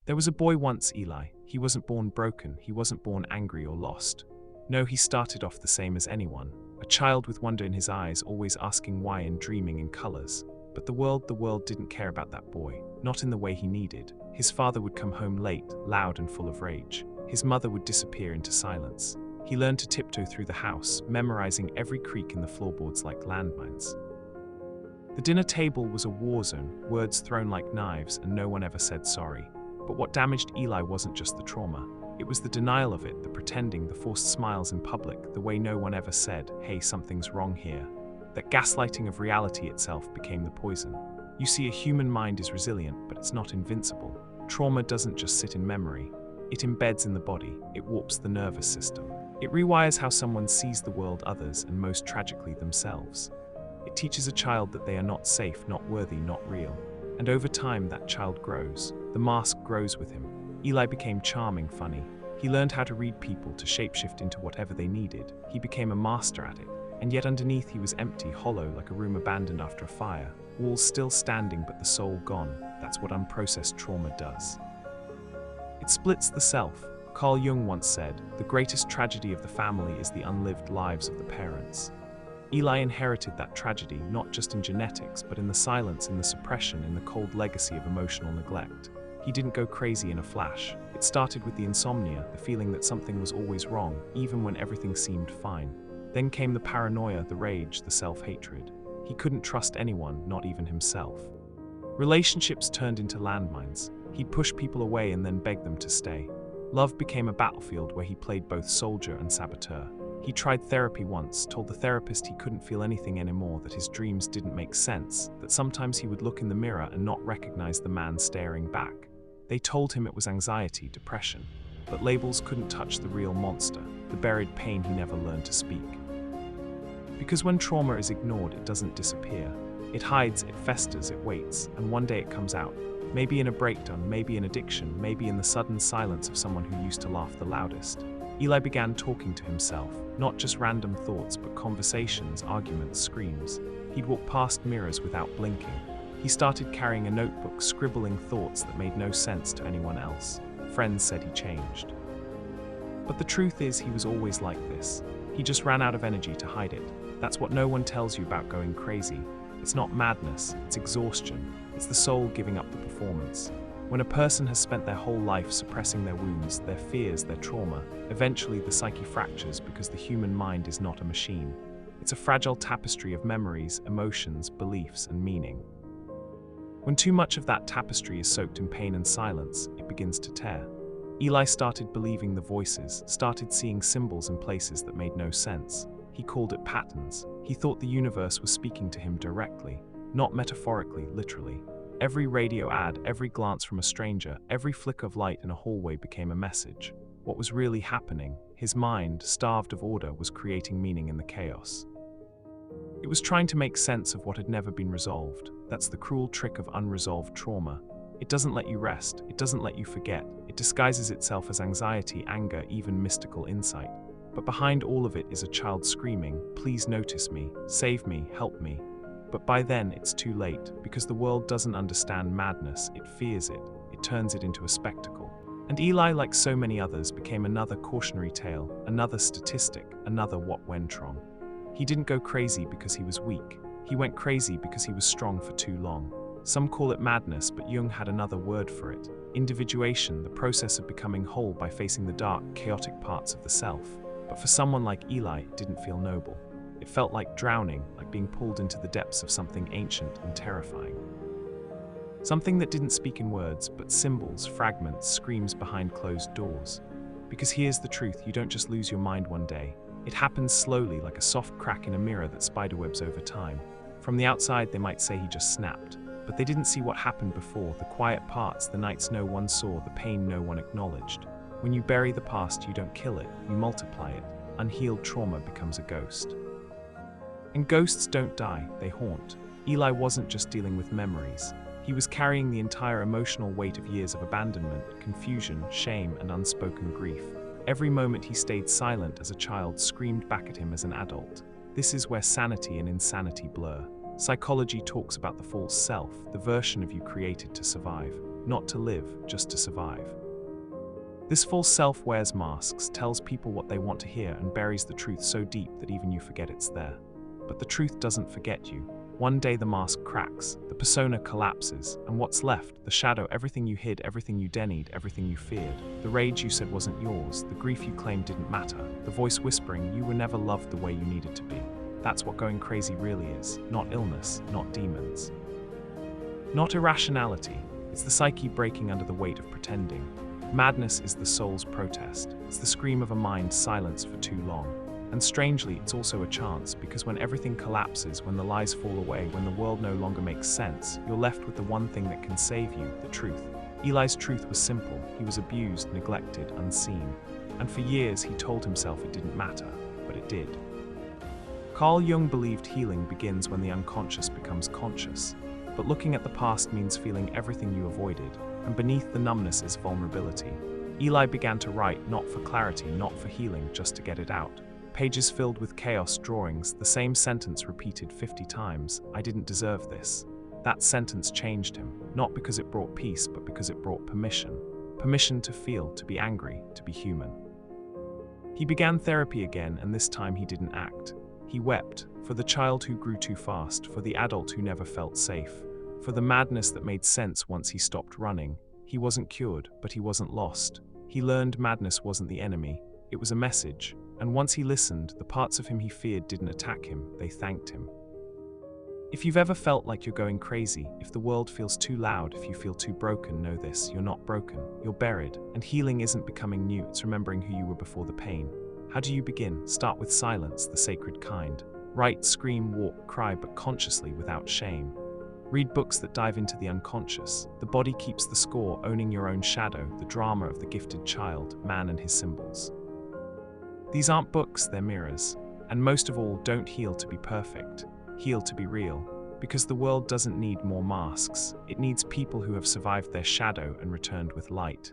There was a boy once, Eli. He wasn't born broken, he wasn't born angry or lost. No, he started off the same as anyone, a child with wonder in his eyes, always asking why and dreaming in colors. But the world didn't care about that boy, not in the way he needed. His father would come home late, loud and full of rage. His mother would disappear into silence. He learned to tiptoe through the house, memorizing every creak in the floorboards like landmines. The dinner table was a war zone, words thrown like knives, and no one ever said sorry. But what damaged Eli wasn't just the trauma. It was the denial of it, the pretending, the forced smiles in public, the way no one ever said, "Hey, something's wrong here." That gaslighting of reality itself became the poison. You see, a human mind is resilient, but it's not invincible. Trauma doesn't just sit in memory. It embeds in the body. It warps the nervous system. It rewires how someone sees the world, others, and most tragically, themselves. It teaches a child that they are not safe, not worthy, not real. And over time, that child grows. The mask grows with him. Eli became charming, funny. He learned how to read people, to shapeshift into whatever they needed. He became a master at it. And yet underneath he was empty, hollow, like a room abandoned after a fire. Walls still standing, but the soul gone. That's what unprocessed trauma does. It splits the self. Carl Jung once said, "The greatest tragedy of the family is the unlived lives of the parents." Eli inherited that tragedy, not just in genetics, but in the silence, in the suppression, in the cold legacy of emotional neglect. He didn't go crazy in a flash. It started with the insomnia, the feeling that something was always wrong, even when everything seemed fine. Then came the paranoia, the rage, the self-hatred. He couldn't trust anyone, not even himself. Relationships turned into landmines. He'd push people away and then beg them to stay. Love became a battlefield where he played both soldier and saboteur. He tried therapy once, told the therapist he couldn't feel anything anymore, that his dreams didn't make sense, that sometimes he would look in the mirror and not recognize the man staring back. They told him it was anxiety, depression, but labels couldn't touch the real monster, the buried pain he never learned to speak. Because when trauma is ignored, it doesn't disappear. It hides, it festers, it waits, and one day it comes out. Maybe in a breakdown, maybe in addiction, maybe in the sudden silence of someone who used to laugh the loudest. Eli began talking to himself, not just random thoughts, but conversations, arguments, screams. He'd walk past mirrors without blinking. He started carrying a notebook, scribbling thoughts that made no sense to anyone else. Friends said he changed. But the truth is, he was always like this. He just ran out of energy to hide it. That's what no one tells you about going crazy. It's not madness, it's exhaustion. It's the soul giving up the performance. When a person has spent their whole life suppressing their wounds, their fears, their trauma, eventually the psyche fractures because the human mind is not a machine. It's a fragile tapestry of memories, emotions, beliefs, and meaning. When too much of that tapestry is soaked in pain and silence, it begins to tear. Eli started believing the voices, started seeing symbols in places that made no sense. He called it patterns. He thought the universe was speaking to him directly, not metaphorically, literally. Every radio ad, every glance from a stranger, every flick of light in a hallway became a message. What was really happening? His mind, starved of order, was creating meaning in the chaos. It was trying to make sense of what had never been resolved. That's the cruel trick of unresolved trauma. It doesn't let you rest, it doesn't let you forget. It disguises itself as anxiety, anger, even mystical insight. But behind all of it is a child screaming, "Please notice me, save me, help me." But by then it's too late, because the world doesn't understand madness, it fears it, it turns it into a spectacle. And Eli, like so many others, became another cautionary tale, another statistic, another what went wrong. He didn't go crazy because he was weak. He went crazy because he was strong for too long. Some call it madness, but Jung had another word for it. Individuation, the process of becoming whole by facing the dark, chaotic parts of the self. But for someone like Eli, it didn't feel noble. It felt like drowning, like being pulled into the depths of something ancient and terrifying. Something that didn't speak in words, but symbols, fragments, screams behind closed doors. Because here's the truth, you don't just lose your mind one day. It happens slowly, like a soft crack in a mirror that spiderwebs over time. From the outside, they might say he just snapped. But they didn't see what happened before, the quiet parts, the nights no one saw, the pain no one acknowledged. When you bury the past, you don't kill it, you multiply it. Unhealed trauma becomes a ghost. And ghosts don't die, they haunt. Eli wasn't just dealing with memories. He was carrying the entire emotional weight of years of abandonment, confusion, shame, and unspoken grief. Every moment he stayed silent as a child screamed back at him as an adult. This is where sanity and insanity blur. Psychology talks about the false self, the version of you created to survive. not to live, just to survive. This false self wears masks, tells people what they want to hear, and buries the truth so deep that even you forget it's there. But the truth doesn't forget you. One day the mask cracks, the persona collapses, and what's left, the shadow, everything you hid, everything you denied, everything you feared, the rage you said wasn't yours, the grief you claimed didn't matter, the voice whispering you were never loved the way you needed to be. That's what going crazy really is. Not illness, not demons. Not irrationality. It's the psyche breaking under the weight of pretending. Madness is the soul's protest. It's the scream of a mind silenced for too long. And strangely, it's also a chance, because when everything collapses, when the lies fall away, when the world no longer makes sense, you're left with the one thing that can save you, the truth. Eli's truth was simple. He was abused, neglected, unseen. And for years he told himself it didn't matter, but it did. Carl Jung believed healing begins when the unconscious becomes conscious. But looking at the past means feeling everything you avoided, and beneath the numbness is vulnerability. Eli began to write, not for clarity, not for healing, just to get it out. Pages filled with chaos, drawings, the same sentence repeated 50 times, "I didn't deserve this." That sentence changed him, not because it brought peace, but because it brought permission. Permission to feel, to be angry, to be human. He began therapy again, and this time he didn't act. He wept, for the child who grew too fast, for the adult who never felt safe, for the madness that made sense once he stopped running. He wasn't cured, but he wasn't lost. He learned madness wasn't the enemy, it was a message, and once he listened, the parts of him he feared didn't attack him, they thanked him. If you've ever felt like you're going crazy, if the world feels too loud, if you feel too broken, know this: you're not broken, you're buried, and healing isn't becoming new, it's remembering who you were before the pain. How do you begin? Start with silence, the sacred kind. Write, scream, walk, cry, but consciously, without shame. Read books that dive into the unconscious. The body keeps the score, owning your own shadow, the drama of the gifted child, man and his symbols. These aren't books, they're mirrors. And most of all, don't heal to be perfect. Heal to be real. Because the world doesn't need more masks. It needs people who have survived their shadow and returned with light.